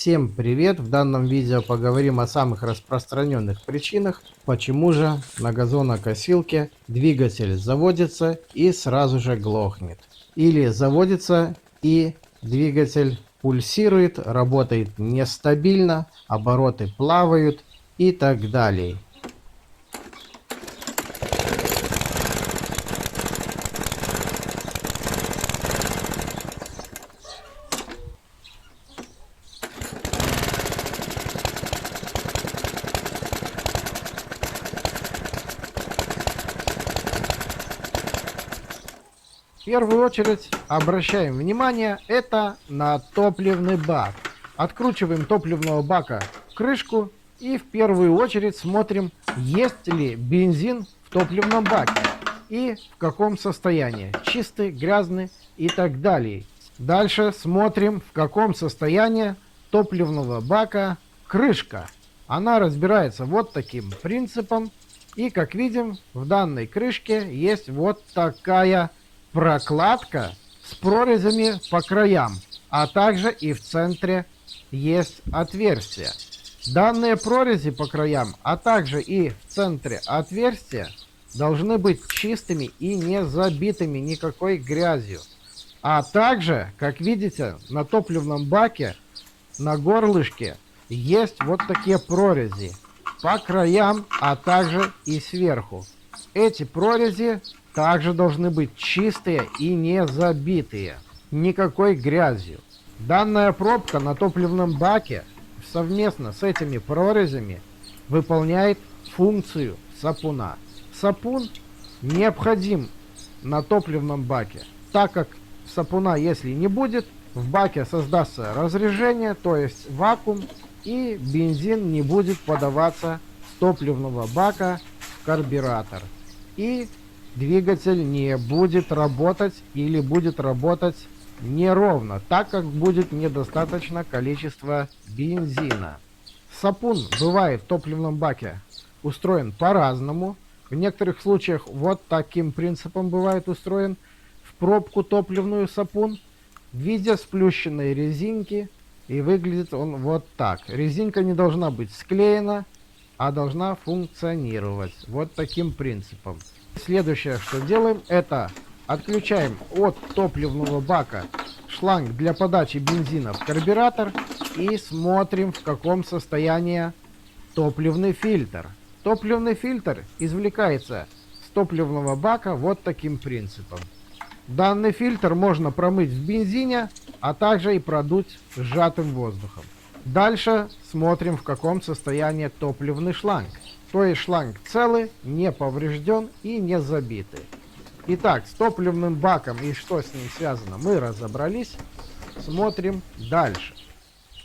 Всем привет! В данном видео поговорим о самых распространенных причинах, почему же на газонокосилке двигатель заводится и сразу же глохнет. Или заводится и двигатель пульсирует, работает нестабильно, обороты плавают и так далее. В первую очередь обращаем внимание это на топливный бак. Откручиваем топливного бака крышку и в первую очередь смотрим, есть ли бензин в топливном баке и в каком состоянии. Чистый, грязный и так далее. Дальше смотрим, в каком состоянии топливного бака крышка. Она разбирается вот таким принципом. И как видим, в данной крышке есть вот такая прокладка с прорезями по краям, а также и в центре есть отверстие. Данные прорези по краям, а также и в центре отверстия должны быть чистыми и не забитыми никакой грязью. А также, как видите, на топливном баке, на горлышке есть вот такие прорези по краям, а также и сверху. Эти прорези также должны быть чистые и не забитые никакой грязью. Данная пробка на топливном баке совместно с этими прорезями выполняет функцию сапуна. Сапун необходим на топливном баке, так как сапуна, если не будет, в баке создастся разрежение, то есть вакуум, и бензин не будет подаваться с топливного бака в карбюратор. И двигатель не будет работать или будет работать неровно, так как будет недостаточно количества бензина. Сапун бывает в топливном баке устроен по-разному. В некоторых случаях вот таким принципом бывает устроен в пробку топливную сапун в виде сплющенной резинки. И выглядит он вот так. Резинка не должна быть склеена, а должна функционировать вот таким принципом. Следующее, что делаем, это отключаем от топливного бака шланг для подачи бензина в карбюратор и смотрим, в каком состоянии топливный фильтр. Топливный фильтр извлекается с топливного бака вот таким принципом. Данный фильтр можно промыть в бензине, а также и продуть сжатым воздухом. Дальше смотрим, в каком состоянии топливный шланг. То есть шланг целый, не поврежден и не забитый. Итак, с топливным баком и что с ним связано, мы разобрались. Смотрим дальше.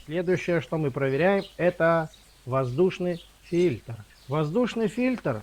Следующее, что мы проверяем, это воздушный фильтр. Воздушный фильтр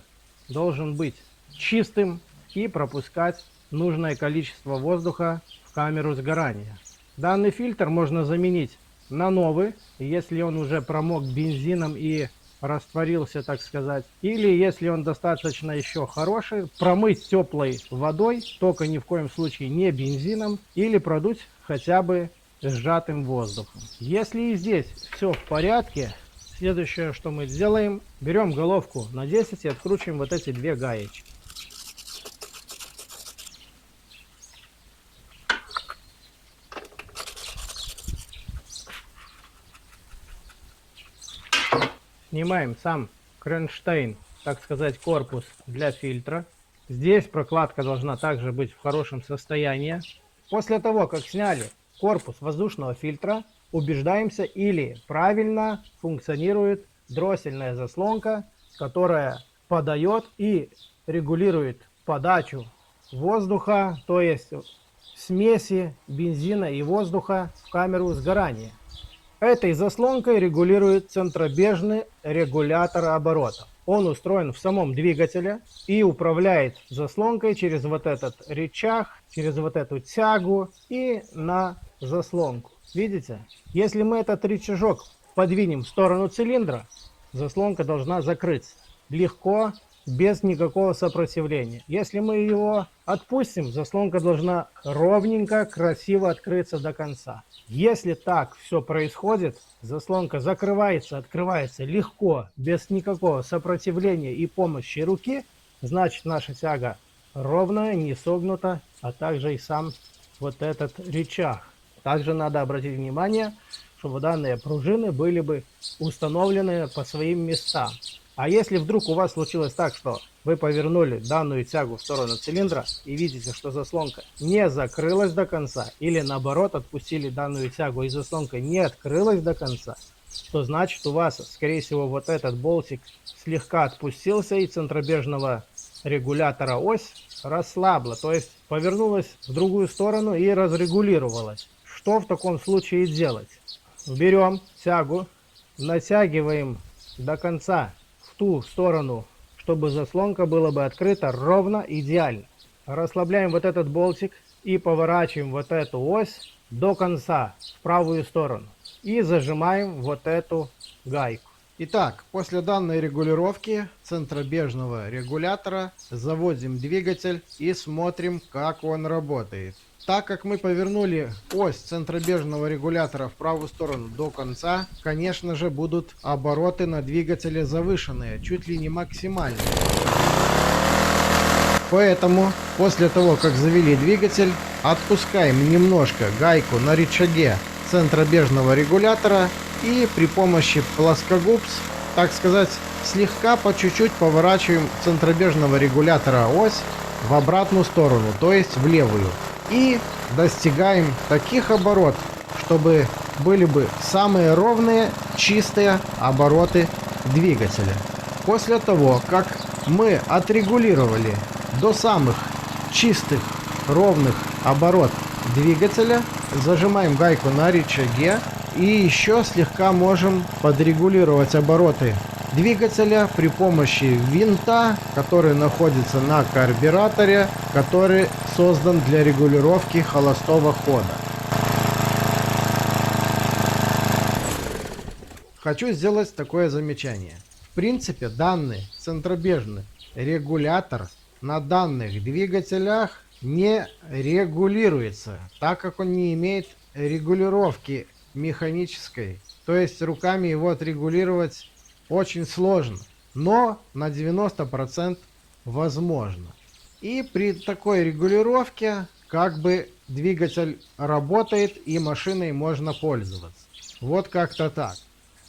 должен быть чистым и пропускать нужное количество воздуха в камеру сгорания. Данный фильтр можно заменить на новый, если он уже промок бензином и растворился, так сказать. Или если он достаточно еще хороший, промыть теплой водой, только ни в коем случае не бензином, или продуть хотя бы сжатым воздухом. Если и здесь все в порядке, следующее, что мы сделаем, берем головку на 10 и откручиваем вот эти две гаечки. Снимаем сам кронштейн, так сказать, корпус для фильтра. Здесь прокладка должна также быть в хорошем состоянии. После того, как сняли корпус воздушного фильтра, убеждаемся, или правильно функционирует дроссельная заслонка, которая подает и регулирует подачу воздуха, то есть смеси бензина и воздуха в камеру сгорания. Этой заслонкой регулирует центробежный регулятор оборота. Он устроен в самом двигателе и управляет заслонкой через вот этот рычаг, через вот эту тягу и на заслонку. Видите? Если мы этот рычажок подвинем в сторону цилиндра, заслонка должна закрыться. Легко без никакого сопротивления. Если мы его отпустим, заслонка должна ровненько, красиво открыться до конца. Если так все происходит, заслонка закрывается, открывается легко, без никакого сопротивления и помощи руки, значит наша тяга ровная, не согнута, а также и сам вот этот рычаг. Также надо обратить внимание, чтобы данные пружины были бы установлены по своим местам. А если вдруг у вас случилось так, что вы повернули данную тягу в сторону цилиндра и видите, что заслонка не закрылась до конца, или наоборот отпустили данную тягу и заслонка не открылась до конца, то значит у вас, скорее всего, вот этот болтик слегка отпустился и центробежного регулятора ось расслабла, то есть повернулась в другую сторону и разрегулировалась. Что в таком случае делать? Берем тягу, натягиваем до конца в ту сторону, чтобы заслонка была бы открыта ровно, идеально. Расслабляем вот этот болтик и поворачиваем вот эту ось до конца в правую сторону. И зажимаем вот эту гайку. Итак, после данной регулировки центробежного регулятора заводим двигатель и смотрим, как он работает. Так как мы повернули ось центробежного регулятора в правую сторону до конца, конечно же будут обороты на двигателе завышенные, чуть ли не максимальные. Поэтому после того, как завели двигатель, отпускаем немножко гайку на рычаге центробежного регулятора и при помощи плоскогубц, так сказать, слегка по чуть-чуть поворачиваем центробежного регулятора ось в обратную сторону, то есть в левую. И достигаем таких оборотов, чтобы были бы самые ровные, чистые обороты двигателя. После того, как мы отрегулировали до самых чистых, ровных оборот двигателя, зажимаем гайку на рычаге и еще слегка можем подрегулировать обороты двигателя при помощи винта, который находится на карбюраторе, который создан для регулировки холостого хода. Хочу сделать такое замечание. В принципе, данный центробежный регулятор на данных двигателях не регулируется, так как он не имеет регулировки механической. То есть руками его отрегулировать очень сложно, но на 90% возможно. И при такой регулировке как бы двигатель работает и машиной можно пользоваться. Вот как-то так.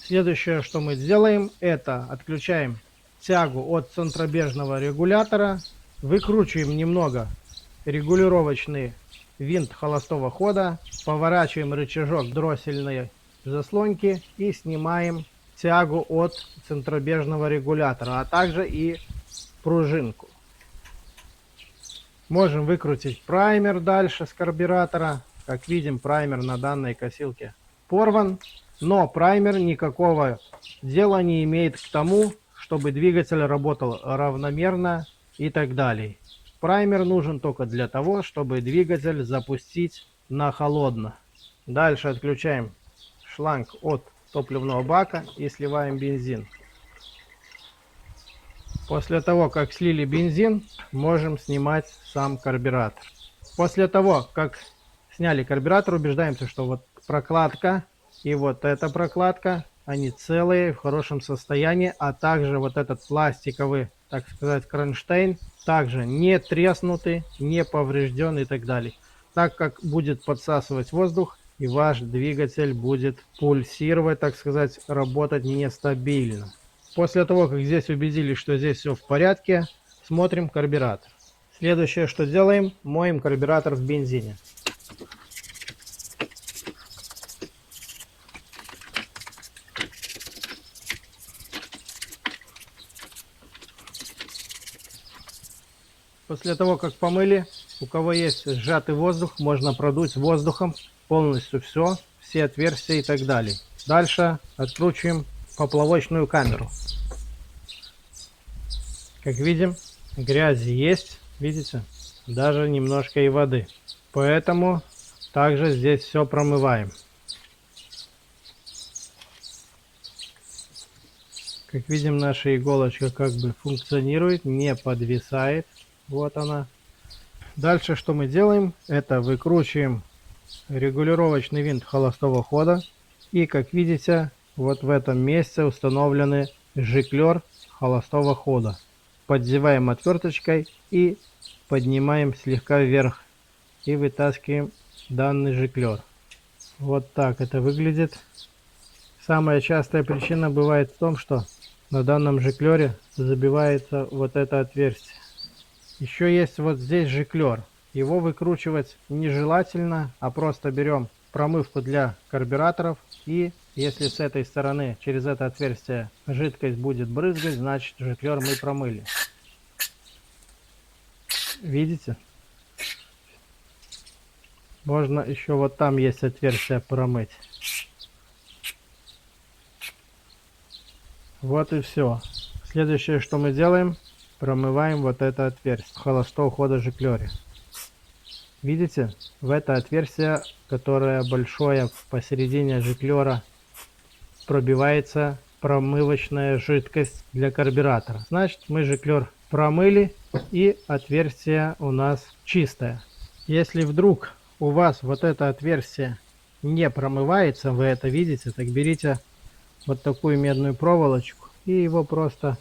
Следующее, что мы сделаем, это отключаем тягу от центробежного регулятора, выкручиваем немного регулировочный винт холостого хода, поворачиваем рычажок дроссельной заслонки и снимаем тягу от центробежного регулятора, а также и пружинку. Можем выкрутить праймер дальше с карбюратора. Как видим, праймер на данной косилке порван, но праймер никакого дела не имеет к тому, чтобы двигатель работал равномерно и так далее. Праймер нужен только для того, чтобы двигатель запустить на холодно. Дальше отключаем шланг от топливного бака и сливаем бензин. После того, как слили бензин, можем снимать сам карбюратор. После того, как сняли карбюратор, убеждаемся, что вот прокладка и вот эта прокладка, они целые, в хорошем состоянии, а также вот этот пластиковый, так сказать, кронштейн, также не треснутый, не поврежден и так далее. Так как будет подсасывать воздух, и ваш двигатель будет пульсировать, так сказать, работать нестабильно. После того, как здесь убедились, что здесь все в порядке, смотрим карбюратор. Следующее, что делаем, моем карбюратор в бензине. После того, как помыли, у кого есть сжатый воздух, можно продуть воздухом полностью все отверстия и так далее. Дальше откручиваем поплавочную камеру. Как видим, грязи есть, видите, даже немножко и воды. Поэтому также здесь все промываем. Как видим, наша иголочка как бы функционирует, не подвисает. Вот она. Дальше что мы делаем? Это выкручиваем регулировочный винт холостого хода. И как видите, вот в этом месте установлены жиклер холостого хода. Поддеваем отверточкой и поднимаем слегка вверх. И вытаскиваем данный жиклер. Вот так это выглядит. Самая частая причина бывает в том, что на данном жиклере забивается вот это отверстие. Еще есть вот здесь жиклер. Его выкручивать нежелательно, а просто берем промывку для карбюраторов. И если с этой стороны через это отверстие жидкость будет брызгать, значит жиклер мы промыли. Видите? Можно еще вот там есть отверстие промыть. Вот и все. Следующее, что мы делаем, промываем вот это отверстие холостого хода жиклере. Видите, в это отверстие, которое большое посередине жиклера, пробивается промывочная жидкость для карбюратора. Значит, мы жиклер промыли, и отверстие у нас чистое. Если вдруг у вас вот это отверстие не промывается, вы это видите, так берите вот такую медную проволочку и его просто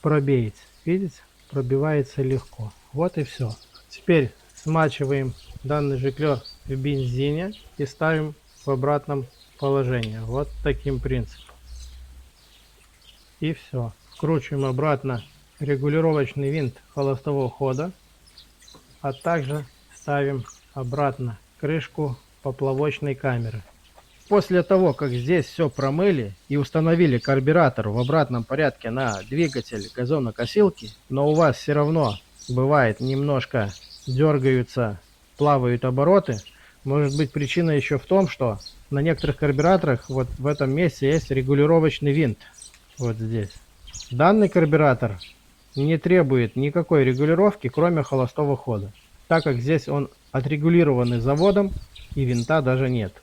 пробейте. Видите? Пробивается легко. Вот и все. Теперь смачиваем данный жиклер в бензине и ставим в обратном положении. Вот таким принципом. И все. Вкручиваем обратно регулировочный винт холостого хода, а также ставим обратно крышку поплавочной камеры. После того, как здесь все промыли и установили карбюратор в обратном порядке на двигатель газонокосилки, но у вас все равно бывает немножко дергаются, плавают обороты, может быть причина еще в том, что на некоторых карбюраторах вот в этом месте есть регулировочный винт. Вот здесь. Данный карбюратор не требует никакой регулировки, кроме холостого хода, так как здесь он отрегулированный заводом и винта даже нет.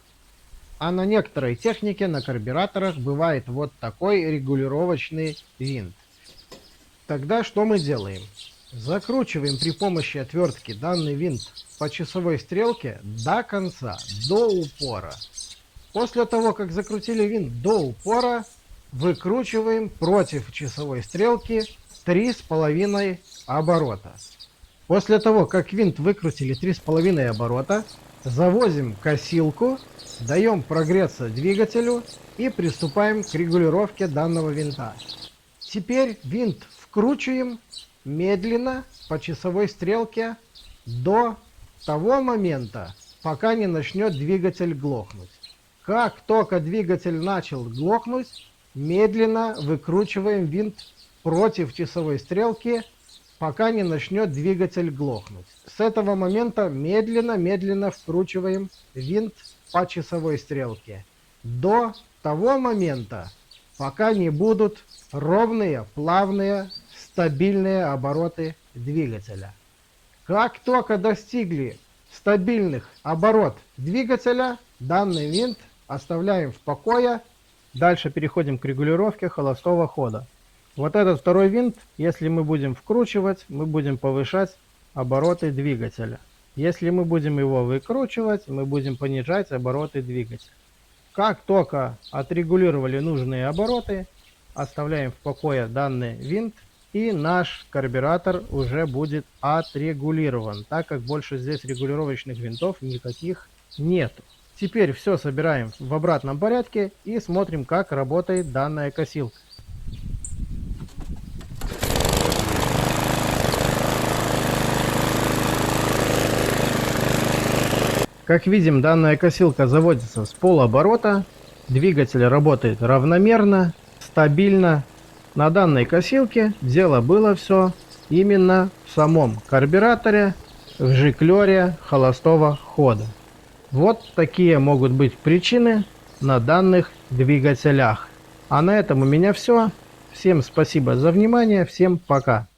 А на некоторой технике на карбюраторах бывает вот такой регулировочный винт. Тогда что мы делаем? Закручиваем при помощи отвертки данный винт по часовой стрелке до конца, до упора. После того, как закрутили винт до упора, выкручиваем против часовой стрелки 3,5 оборота. После того, как винт выкрутили 3,5 оборота, завозим косилку, даем прогреться двигателю и приступаем к регулировке данного винта. Теперь винт вкручиваем медленно по часовой стрелке до того момента, пока не начнет двигатель глохнуть. Как только двигатель начал глохнуть, медленно выкручиваем винт против часовой стрелки, пока не начнет двигатель глохнуть. С этого момента медленно вкручиваем винт по часовой стрелке до того момента, пока не будут ровные, плавные, стабильные обороты двигателя. Как только достигли стабильных оборот двигателя, данный винт оставляем в покое. Дальше переходим к регулировке холостого хода. Вот этот второй винт, если мы будем вкручивать, мы будем повышать обороты двигателя. Если мы будем его выкручивать, мы будем понижать обороты двигателя. Как только отрегулировали нужные обороты, оставляем в покое данный винт, и наш карбюратор уже будет отрегулирован, так как больше здесь регулировочных винтов никаких нету. Теперь все собираем в обратном порядке и смотрим, как работает данная косилка. Как видим, данная косилка заводится с полоборота, двигатель работает равномерно, стабильно. На данной косилке дело было все именно в самом карбюраторе, в жиклере холостого хода. Вот такие могут быть причины на данных двигателях. А на этом у меня все. Всем спасибо за внимание, всем пока.